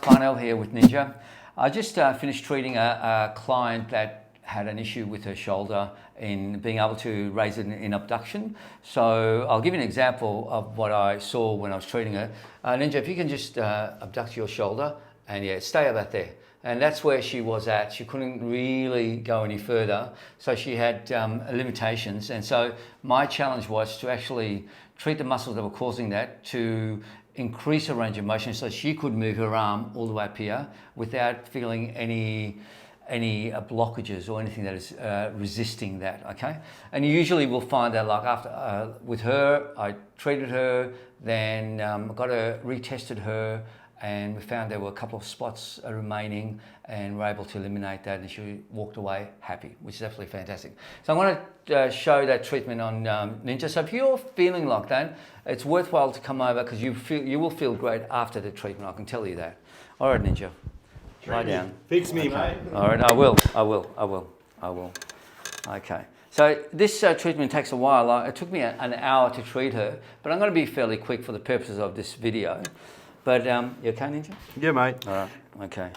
Farnel here with Ninja. I just finished treating a client that had an issue with her shoulder in being able to raise it in abduction. So I'll give you an example of what I saw when I was treating her. Ninja, if you can just abduct your shoulder and yeah, stay about there. And that's where she was at. She couldn't really go any further. So she had limitations. And so my challenge was to actually treat the muscles that were causing that to increase her range of motion so she could move her arm all the way up here without feeling any blockages or anything that is resisting that, okay? And you usually will find that like after, with her, I treated her, then got her, retested her, and we found there were a couple of spots remaining and were able to eliminate that, and she walked away happy, which is absolutely fantastic. So I'm going to show that treatment on Ninja. So if you're feeling like that, it's worthwhile to come over because you will feel great after the treatment, I can tell you that. All right, Ninja, lie down. Fix me, mate. All right, I will. Okay. So this treatment takes a while. It took me an hour to treat her, but I'm going to be fairly quick for the purposes of this video. But you okay, Ninja? Yeah, mate. All right, okay.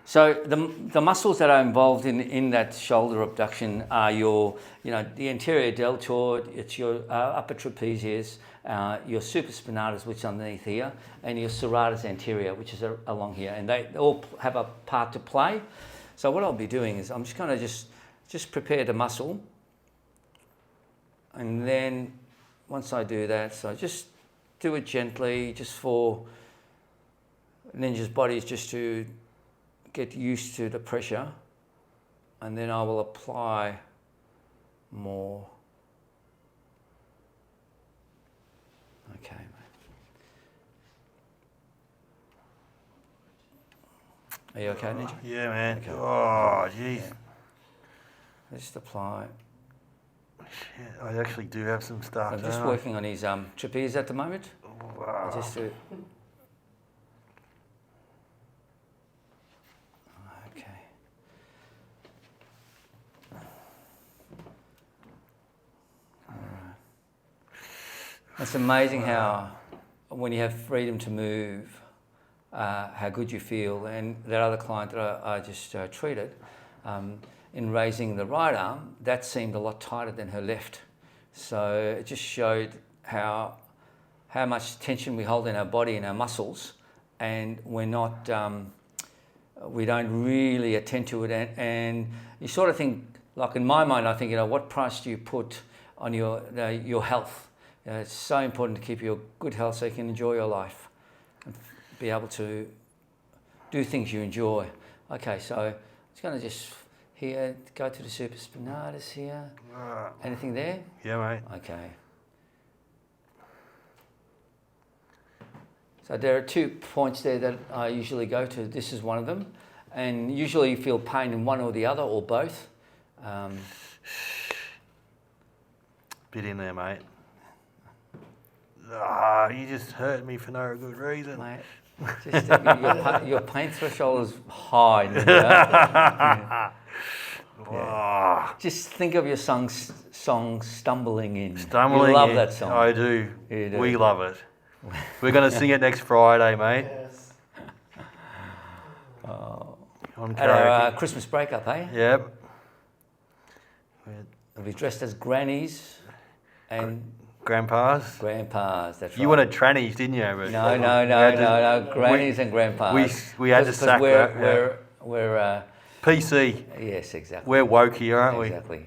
So the muscles that are involved in that shoulder abduction are your, the anterior deltoid, it's your upper trapezius, your supraspinatus, which is underneath here, and your serratus anterior, which is along here, and they all have a part to play. So what I'll be doing is I'm just going to just prepare the muscle, and then once I do that, so just do it gently, just for Ninja's body is just to get used to the pressure, and then I will apply more. Okay, mate. Are you okay, Ninja? Yeah, man. Okay. Oh, jeez. Yeah. Just apply. Shit, I actually do have some stuff. I'm just working on his trapeze at the moment. Wow. Just to, okay. All right. It's amazing how, when you have freedom to move, how good you feel. And that other client that I just treated, in raising the right arm, that seemed a lot tighter than her left. So it just showed how much tension we hold in our body and our muscles, and we're not, we don't really attend to it. And you sort of think, like in my mind, I think, what price do you put on your health? It's so important to keep your good health so you can enjoy your life and be able to do things you enjoy. Okay, so it's going to just here, go to the supraspinatus here. Anything there? Yeah, mate. Okay. So there are 2 points there that I usually go to. This is one of them. And usually you feel pain in one or the other or both. Bit in there, mate. You just hurt me for no good reason. Mate, just your pain threshold is high. Yeah. Yeah. Just think of your song Stumbling In. Stumbling In. You love that song. I do. You do. We love it. We're going to sing it next Friday, mate. Yes. On At our karaoke. Christmas breakup, eh? Yep. We'll be dressed as grannies and Grandpas. grandpas. That's right. You wanted trannies, didn't you? But No. Grannies and grandpas. We had to sack that. We're PC. yes, exactly. We're woke here, aren't we? Exactly.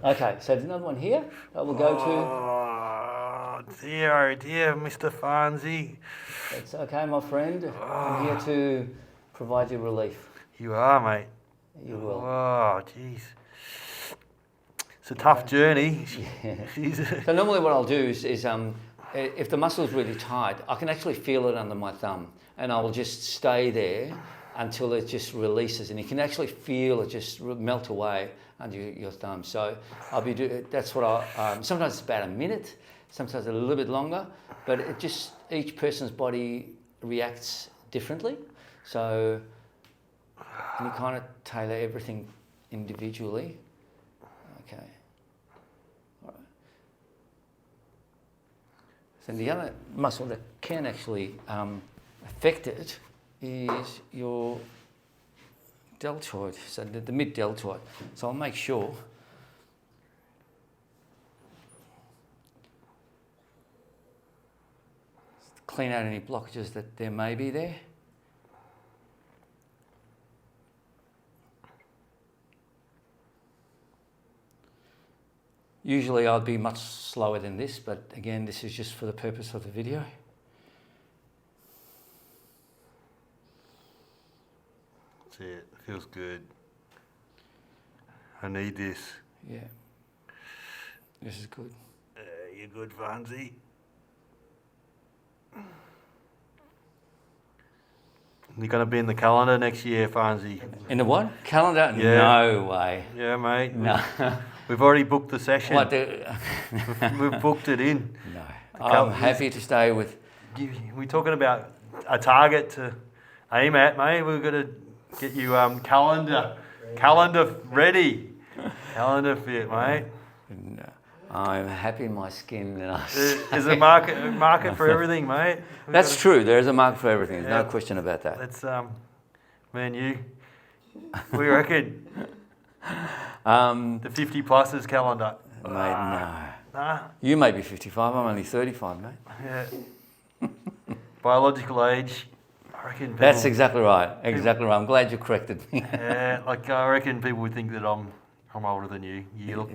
Okay, so there's another one here that we'll go to. Oh dear, Mr. Farnsey. It's okay, my friend. I'm here to provide you relief. You are, mate. You will. Oh, jeez. It's a tough journey. Yeah. So normally what I'll do is if the muscle is really tight, I can actually feel it under my thumb, and I will just stay there until it just releases, and you can actually feel it just melt away under your thumb. So I'll be doing. That's what I. Sometimes it's about a minute, sometimes a little bit longer, but it just each person's body reacts differently. So you kind of tailor everything individually. Okay. All right. So the other muscle that can actually affected is your deltoid, so the mid-deltoid. So I'll make sure clean out any blockages that there may be there. Usually I'd be much slower than this, but again, this is just for the purpose of the video. That's it. Feels good. I need this. Yeah. This is good. You're good, Farnsy. You're going to be in the calendar next year, Farnsy. In the what? Calendar? Yeah. No way. Yeah, mate. No. We've already booked the session. What We've booked it in. No. I'm happy to stay with... We're talking about a target to aim at, mate. We're going to get you calendar ready. Calendar fit, mate. No. I'm happy in my skin. And There's a market for everything, mate. That's true. There is a market for everything. There's no question about that. Let's, man, what do you reckon? The 50 pluses calendar. Mate, no. Nah. You may be 55. I'm only 35, mate. Yeah. Biological age. I reckon. That's exactly right. Exactly right. I'm glad you corrected me. Yeah, like I reckon people would think that I'm older than you. You look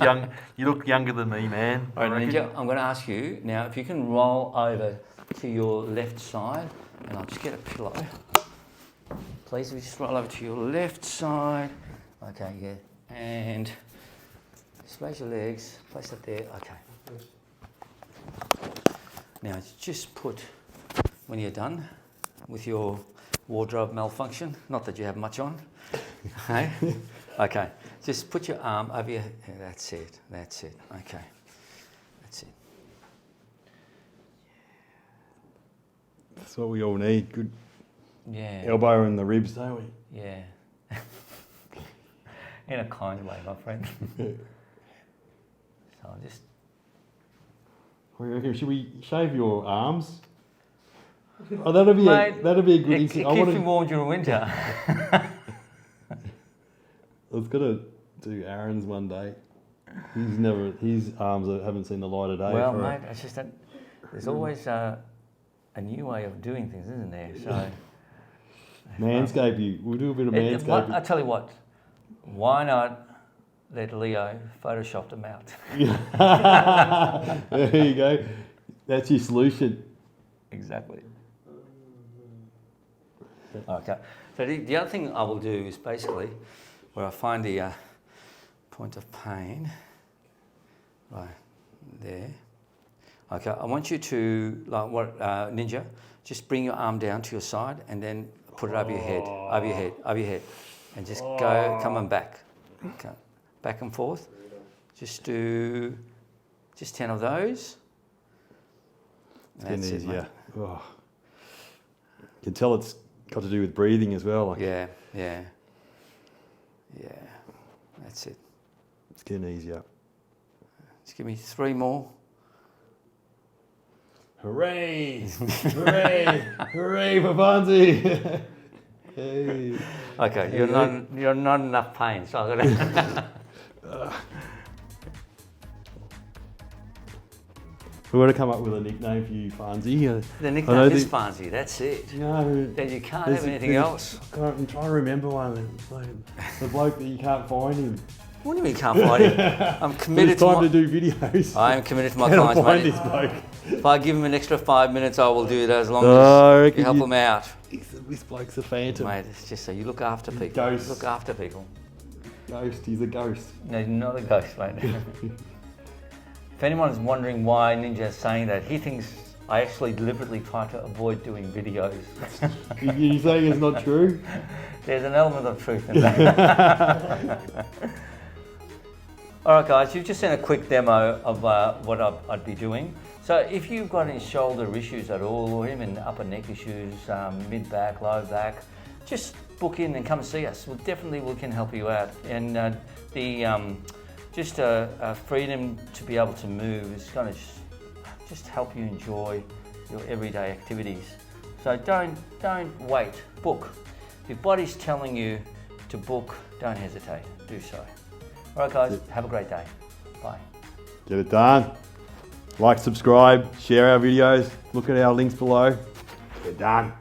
young. You look younger than me, man. All right, Ninja. I'm going to ask you now if you can roll over to your left side, and I'll just get a pillow. Please, if you just roll over to your left side. Okay, yeah. And just raise your legs. Place it there. Okay. Now just put, when you're done with your wardrobe malfunction, not that you have much on. Okay. Okay. Just put your arm over your. That's it. That's it. Okay. That's it. That's what we all need. Good Yeah. elbow in the ribs, don't we? Yeah. In a kind way, my friend. So I'll just. What do you reckon? Should we shave your arms? Oh, that'd be Mate, a good. It keeps you warm during winter. I was gonna do Aaron's one day. His arms haven't seen the light of day. Well, mate, it's just that there's always a new way of doing things, isn't there? So. Manscaping. We'll do a bit of manscaping. I tell you what, why not let Leo Photoshop them out? There you go. That's your solution. Exactly. Okay. So the other thing I will do is basically where I find the point of pain, right there. Okay. I want you to, like what Ninja, just bring your arm down to your side and then put it over your head, over your head, and just go, come on back. Okay. Back and forth. Just do 10 of those. It's getting easier. Oh. You can tell it's got to do with breathing as well. Like Yeah. That's it. it's getting easier. Just give me 3 more. Hooray! Hooray! Hooray for Fonzie! Hey. Okay, you're not enough pain, so I'm gonna. We want to come up with a nickname for you, Fonzie. The nickname is Farnsy, that's it. No, Then you can't have anything else. I'm trying to remember one. It's like the bloke that you can't find him. What do you mean you can't find him? I'm committed It's time to do videos. I am committed to my Can't clients, find mate. this bloke. If I give him an extra 5 minutes, I will do that as long I as reckon you help you- him out. This bloke's a phantom. Mate, it's just so you look after people. Ghost. Look after people. Ghost, he's a ghost. No, you're not a ghost, mate. If anyone's wondering why Ninja is saying that, he thinks I actually deliberately try to avoid doing videos. You saying it's not true? There's an element of truth in that. All right, guys, you've just seen a quick demo of what I'd be doing. So if you've got any shoulder issues at all, or even upper neck issues, mid-back, low back, just book in and come see us. We can help you out. And just a freedom to be able to move is going to just help you enjoy your everyday activities. So don't wait, book. If your body's telling you to book, don't hesitate, do so. All right guys, have a great day. Bye. Get it done. Like, subscribe, share our videos, look at our links below. Get done.